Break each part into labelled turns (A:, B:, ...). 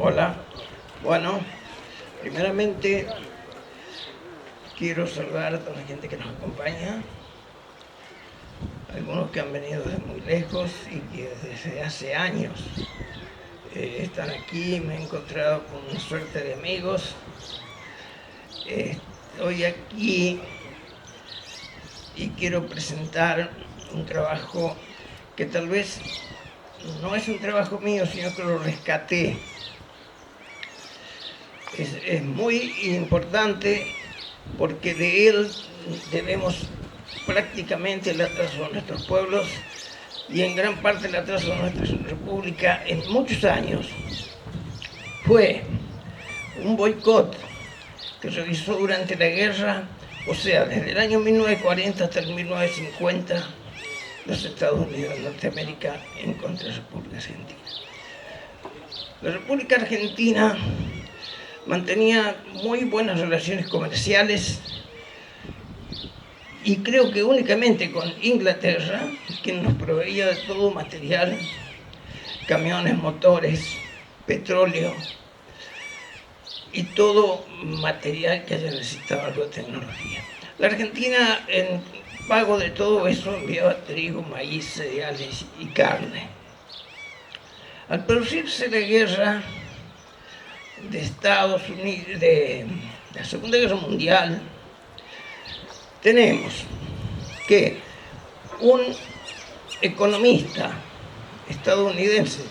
A: Hola. Bueno, primeramente quiero saludar a toda la gente que nos acompaña, algunos que han venido desde muy lejos y que desde hace años están aquí. Me he encontrado con una suerte de amigos. Estoy aquí y quiero presentar un trabajo que tal vez no es un trabajo mío, sino que lo rescaté. Es muy importante porque de él debemos prácticamente el atraso de nuestros pueblos y en gran parte el atraso de nuestra república en muchos años. Fue un boicot que se realizó durante la guerra, o sea, desde el año 1940 hasta el 1950, los Estados Unidos de Norteamérica en contra de la República Argentina. La República Argentina mantenía muy buenas relaciones comerciales y creo que únicamente con Inglaterra, que nos proveía de todo material, camiones, motores, petróleo y todo material que haya necesitado algo de tecnología. La Argentina, en pago de todo eso, enviaba trigo, maíz, cereales y carne. Al producirse la guerra de Estados Unidos, de la Segunda Guerra Mundial, tenemos que un economista estadounidense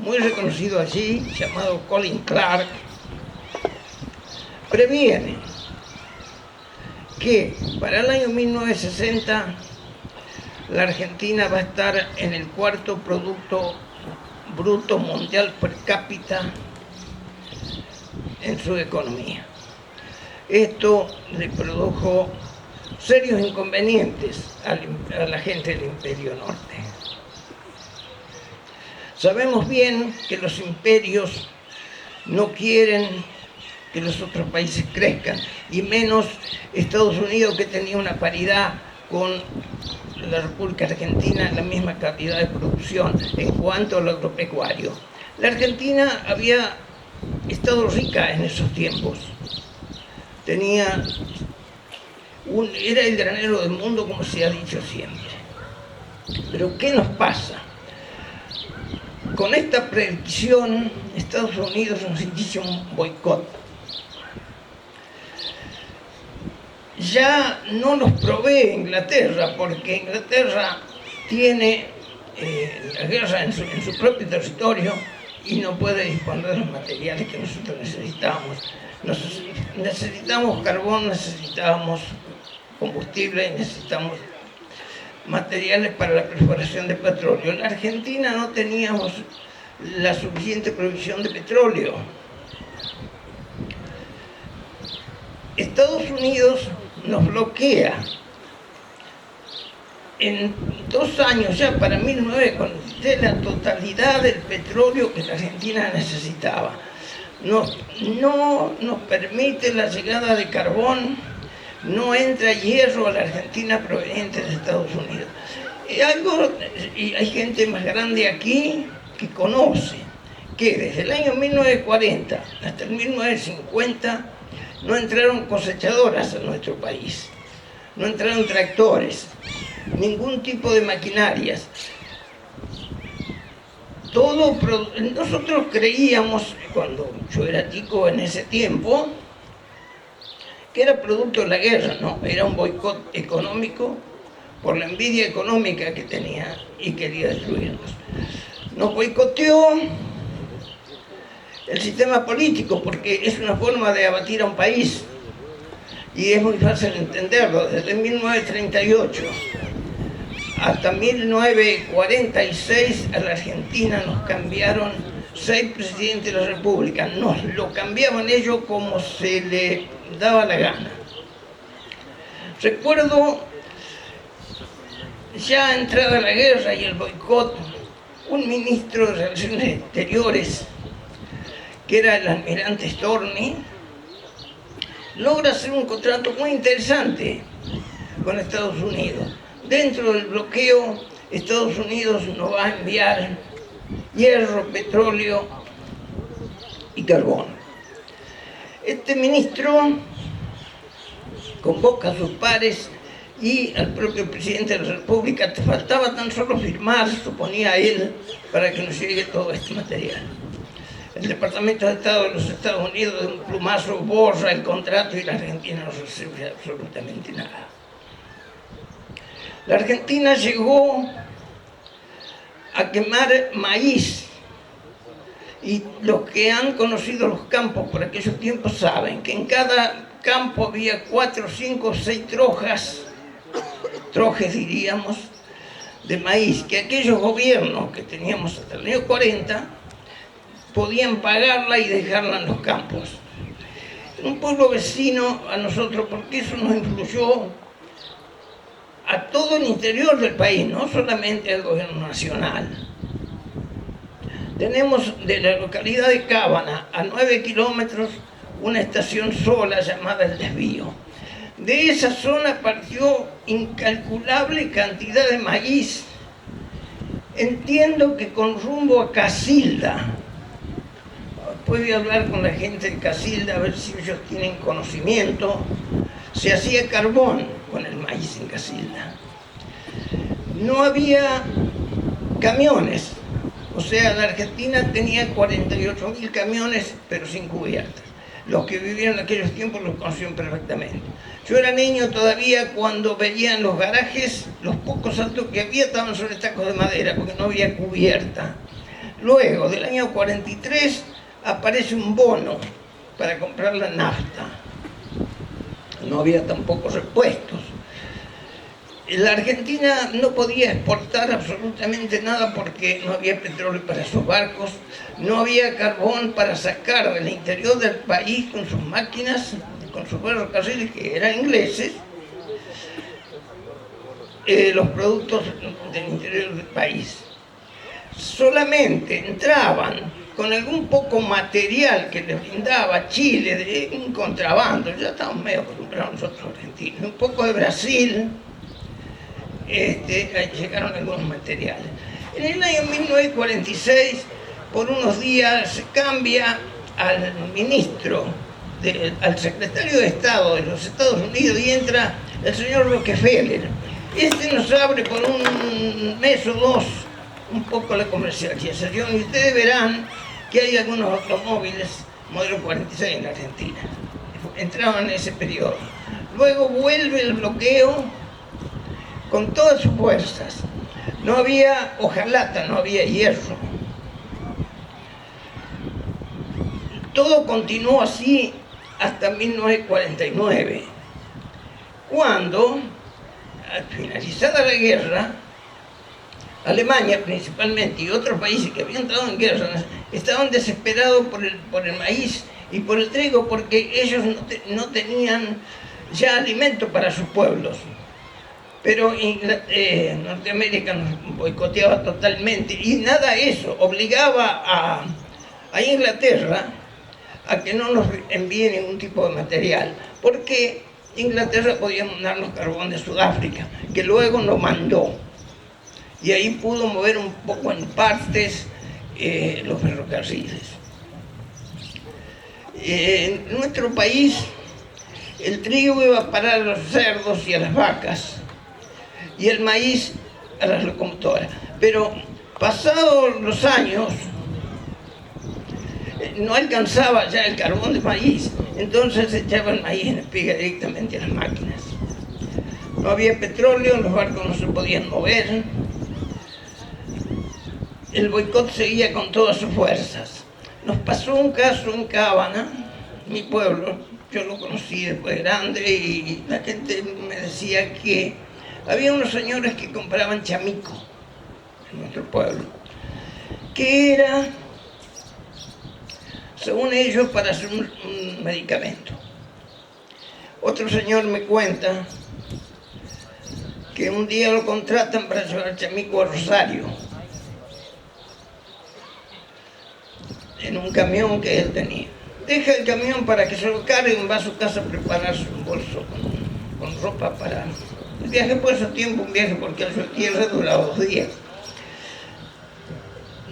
A: muy reconocido allí, llamado Colin Clark, previene que para el año 1960 la Argentina va a estar en el cuarto Producto Bruto Mundial per cápita en su economía. Esto le produjo serios inconvenientes a la gente del Imperio Norte. Sabemos bien que los imperios no quieren que los otros países crezcan, y menos Estados Unidos, que tenía una paridad con la República Argentina en la misma cantidad de producción en cuanto a lo agropecuario. La Argentina había estado rica en esos tiempos. Era el granero del mundo, como se ha dicho siempre. Pero ¿qué nos pasa? Con esta predicción, Estados Unidos nos inicia un boicot. Ya no nos provee Inglaterra, porque Inglaterra tiene la guerra en su propio territorio y no puede disponer de los materiales que nosotros necesitamos. Necesitamos carbón, necesitamos combustible, necesitamos materiales para la perforación de petróleo. En la Argentina no teníamos la suficiente provisión de petróleo. Estados Unidos nos bloquea. En 2 años, ya para 1943, la totalidad del petróleo que la Argentina necesitaba. No nos permite la llegada de carbón, no entra hierro a la Argentina proveniente de Estados Unidos. Y hay gente más grande aquí que conoce que desde el año 1940 hasta el 1950 no entraron cosechadoras a nuestro país, no entraron tractores, ningún tipo de maquinarias. Nosotros creíamos, cuando yo era chico en ese tiempo, que era producto de la guerra, ¿no? Era un boicot económico por la envidia económica que tenía y quería destruirnos. Nos boicoteó el sistema político, porque es una forma de abatir a un país y es muy fácil entenderlo. Desde 1938 hasta 1946 a la Argentina nos cambiaron 6 presidentes de la República. Nos lo cambiaban ellos como se le daba la gana. Recuerdo, ya entrada la guerra y el boicot, un ministro de Relaciones Exteriores, que era el almirante Storni, logra hacer un contrato muy interesante con Estados Unidos. Dentro del bloqueo, Estados Unidos nos va a enviar hierro, petróleo y carbón. Este ministro convoca a sus pares y al propio presidente de la República. Te faltaba tan solo firmar, suponía él, para que nos llegue todo este material. El Departamento de Estado de los Estados Unidos de un plumazo borra el contrato y la Argentina no recibe absolutamente nada. La Argentina llegó a quemar maíz, y los que han conocido los campos por aquellos tiempos saben que en cada campo había 4, 5, 6 trojes diríamos, de maíz, que aquellos gobiernos que teníamos hasta el año 40 podían pagarla y dejarla en los campos. En un pueblo vecino a nosotros, porque eso nos influyó a todo el interior del país, no solamente al gobierno nacional. Tenemos de la localidad de Cábana a 9 kilómetros una estación sola llamada El Desvío. De esa zona partió incalculable cantidad de maíz. Entiendo que con rumbo a Casilda. Puede hablar con la gente de Casilda a ver si ellos tienen conocimiento. Se hacía carbón con el maíz en Casilda. No había camiones. O sea, la Argentina tenía 48.000 camiones, pero sin cubiertas. Los que vivían en aquellos tiempos los conocían perfectamente. Yo era niño todavía cuando veía en los garajes los pocos autos que había estaban sobre tacos de madera, porque no había cubierta. Luego, del año 43, aparece un bono para comprar la nafta. No había tampoco repuestos. La Argentina no podía exportar absolutamente nada porque no había petróleo para sus barcos, no había carbón para sacar del interior del país con sus máquinas, con sus ferrocarriles que eran ingleses, los productos del interior del país. Solamente entraban con algún poco material que les brindaba Chile, de un contrabando, ya estábamos medio acostumbrados nosotros argentinos, un poco de Brasil. Llegaron algunos materiales. En el año 1946, por unos días, se cambia al ministro, al secretario de Estado de los Estados Unidos y entra el señor Rockefeller. Este nos abre por un mes o dos un poco la comercialización y ustedes verán que hay algunos automóviles modelo 46 en la Argentina. Entraban en ese periodo. Luego vuelve el bloqueo con todas sus fuerzas. No había hojalata, no había hierro. Todo continuó así hasta 1949, cuando, al finalizada la guerra, Alemania principalmente y otros países que habían entrado en guerra estaban desesperados por el maíz y por el trigo, porque ellos no tenían ya alimento para sus pueblos. Pero Norteamérica nos boicoteaba totalmente y nada eso obligaba a Inglaterra a que no nos envíe ningún tipo de material, porque Inglaterra podía mandarnos carbón de Sudáfrica, que luego nos mandó, y ahí pudo mover un poco en partes los ferrocarriles. En nuestro país el trigo iba a parar a los cerdos y a las vacas, y el maíz a las locomotoras. Pero pasados los años, no alcanzaba ya el carbón de maíz, entonces se echaba el maíz en espiga directamente a las máquinas. No había petróleo, los barcos no se podían mover. El boicot seguía con todas sus fuerzas. Nos pasó un caso en Cábana, mi pueblo, yo lo conocí después grande, y la gente me decía que había unos señores que compraban chamico en nuestro pueblo, que era, según ellos, para hacer un medicamento. Otro señor me cuenta que un día lo contratan para llevar chamico a Rosario, en un camión que él tenía. Deja el camión para que se lo carguen, va a su casa a prepararse un bolso con ropa para... El viaje por ese tiempo, un viaje porque el tierra duraba 2 días.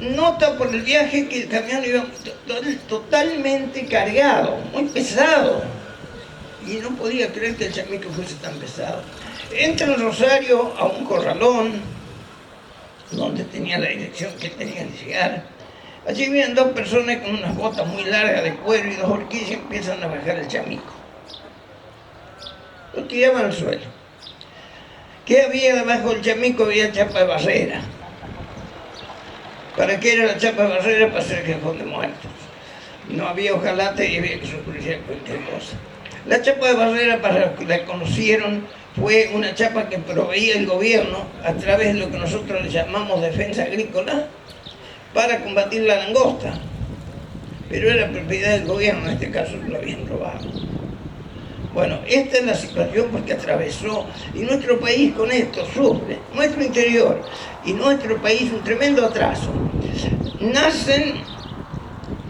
A: nota por el viaje que el camión iba totalmente cargado, muy pesado. Y no podía creer que el chamico fuese tan pesado. Entra en Rosario a un corralón, donde tenía la dirección que tenía que llegar. Allí vienen dos personas con unas botas muy largas de cuero y dos horquillas y empiezan a bajar el chamico. Lo tiraban al suelo. ¿Qué había debajo del chamico? Había chapa de barrera. ¿Para qué era la chapa de barrera? Para hacer cajón de muertos. No había hojalata y había que sufrir cualquier cosa. La chapa de barrera, para los que la conocieron, fue una chapa que proveía el gobierno a través de lo que nosotros le llamamos defensa agrícola para combatir la langosta. Pero era propiedad del gobierno, en este caso lo habían robado. Bueno, esta es la situación porque atravesó, y nuestro país con esto sufre, nuestro interior y nuestro país un tremendo atraso. Nacen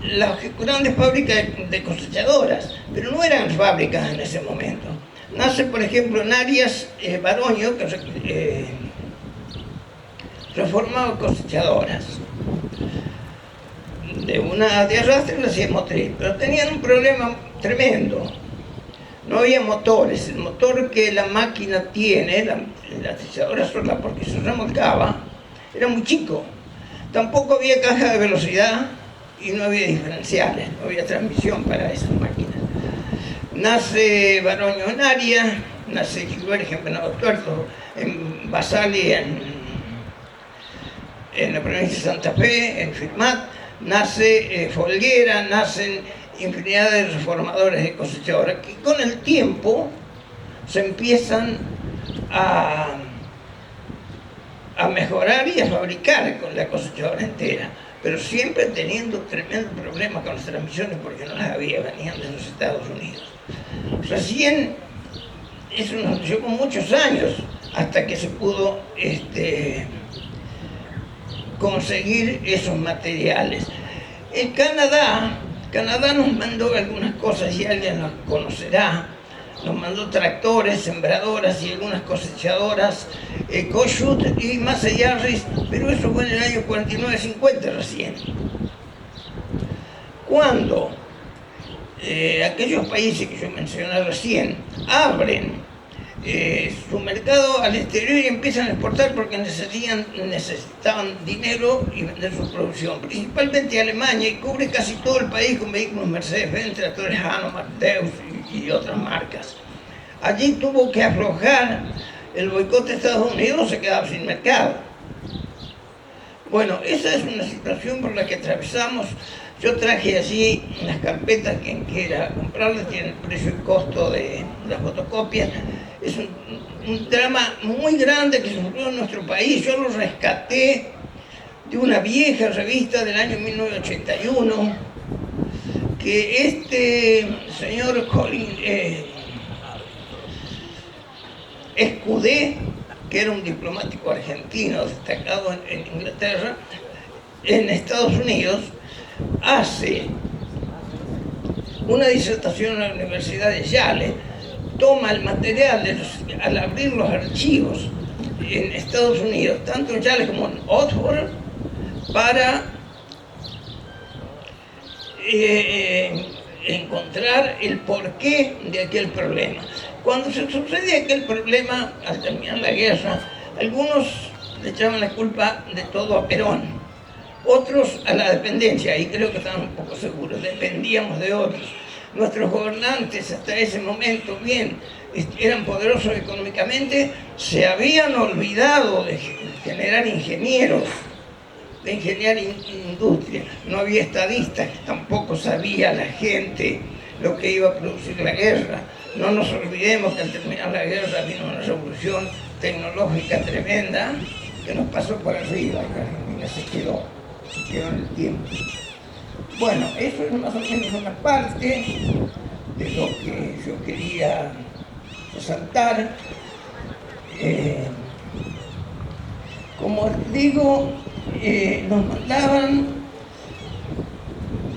A: las grandes fábricas de cosechadoras, pero no eran fábricas en ese momento. Nace, por ejemplo, en Arias, Baroño, que reformaba cosechadoras. De arrastre la hacía motriz, pero tenían un problema tremendo. No había motores. El motor que la máquina tiene, la trenzadora sola, porque se remolcaba, era muy chico. Tampoco había caja de velocidad y no había diferenciales, no había transmisión para esas máquinas. Nace Baroño en Arias, nace Gilberto en Venado Tuerto, en Basali, en la provincia de Santa Fe, en Firmat, nace Folguera, nacen infinidad de reformadores de cosechadoras que con el tiempo se empiezan a mejorar y a fabricar con la cosechadora entera, pero siempre teniendo tremendo problema con las transmisiones porque no las había, venían de los Estados Unidos. Recién, eso nos llevó muchos años hasta que se pudo conseguir esos materiales. En Canadá nos mandó algunas cosas, y alguien las conocerá. Nos mandó tractores, sembradoras y algunas cosechadoras, Kossuth y Massey-Harris, pero eso fue en el año 49-50 recién. Cuando aquellos países que yo mencioné recién abren su mercado al exterior y empiezan a exportar porque necesitaban dinero y vender su producción, principalmente Alemania, y cubre casi todo el país con vehículos Mercedes-Benz, tractores Hanomag, Deutz y otras marcas. Allí tuvo que aflojar el boicot de Estados Unidos, se quedaba sin mercado. Bueno, esa es una situación por la que atravesamos. Yo traje allí las carpetas que era comprarlas, tienen el precio y costo de las fotocopias. Es un drama muy grande que sufrió en nuestro país. Yo lo rescaté de una vieja revista del año 1981 que este señor Colin Escudé, que era un diplomático argentino destacado en Inglaterra, en Estados Unidos, hace una disertación en la Universidad de Yale, toma el material al abrir los archivos en Estados Unidos, tanto en Yale como en Oxford, para encontrar el porqué de aquel problema. Cuando se sucede aquel problema, al terminar la guerra, algunos le echaban la culpa de todo a Perón, otros a la dependencia, y creo que estaban un poco seguros, dependíamos de otros. Nuestros gobernantes hasta ese momento, bien, eran poderosos económicamente, se habían olvidado de generar ingenieros, de ingeniar industria. No había estadistas, tampoco sabía la gente lo que iba a producir la guerra. No nos olvidemos que al terminar la guerra vino una revolución tecnológica tremenda que nos pasó por arriba, y Argentina se quedó en el tiempo. Bueno, eso es más o menos una parte de lo que yo quería resaltar. Como digo, nos mandaban,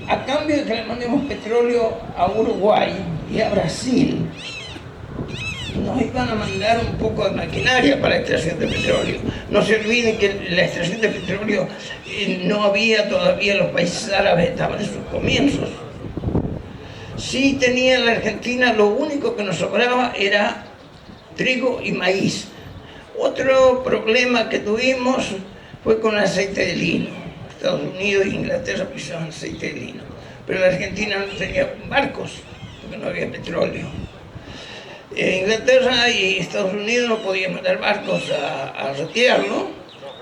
A: a cambio de que le mandemos petróleo a Uruguay y a Brasil, nos iban a mandar un poco de maquinaria para la extracción de petróleo. No se olviden que la extracción de petróleo no había todavía, los países árabes estaban en sus comienzos. Sí tenía la Argentina, lo único que nos sobraba era trigo y maíz. Otro problema que tuvimos fue con el aceite de lino. Estados Unidos e Inglaterra pisaban aceite de lino, pero la Argentina no tenía barcos porque no había petróleo. Inglaterra y Estados Unidos no podían mandar barcos a retirarlo,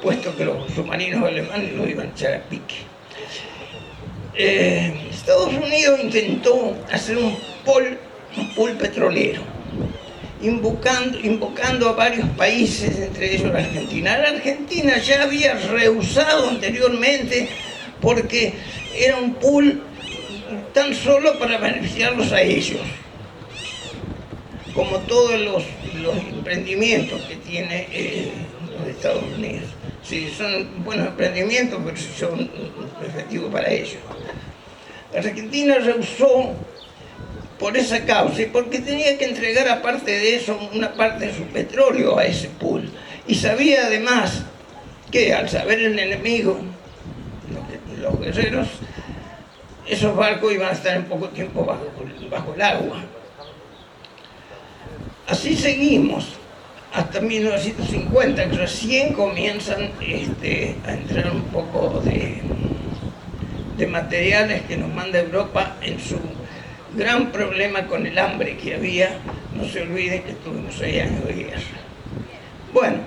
A: puesto que los submarinos alemanes lo iban a echar a pique. Estados Unidos intentó hacer un pool petrolero, invocando a varios países, entre ellos la Argentina. La Argentina ya había rehusado anteriormente porque era un pool tan solo para beneficiarlos a ellos, como todos los emprendimientos que tiene los Estados Unidos. Sí, son buenos emprendimientos, pero son efectivos para ellos. La Argentina rehusó por esa causa y porque tenía que entregar, aparte de eso, una parte de su petróleo a ese pool. Y sabía además que al saber el enemigo, los guerreros, esos barcos iban a estar en poco tiempo bajo el agua. Así seguimos hasta 1950, que recién comienzan a entrar un poco de materiales que nos manda Europa en su gran problema con el hambre que había. No se olviden que tuvimos 6 años de guerra. Bueno,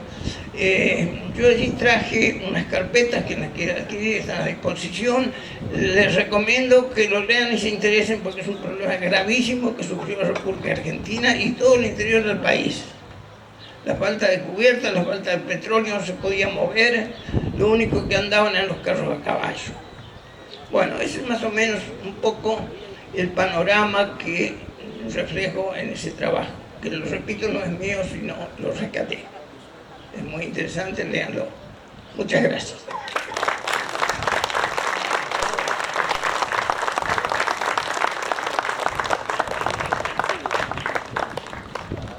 A: yo allí traje unas carpetas que aquí están a disposición. Les recomiendo que lo lean y se interesen porque es un problema gravísimo que sufrió la República Argentina y todo el interior del país. La falta de cubierta, la falta de petróleo, no se podía mover, lo único que andaban eran los carros a caballo. Bueno, ese es más o menos un poco el panorama que reflejo en ese trabajo, que lo repito, no es mío, sino lo rescaté. Es muy interesante, léanlo. Muchas gracias.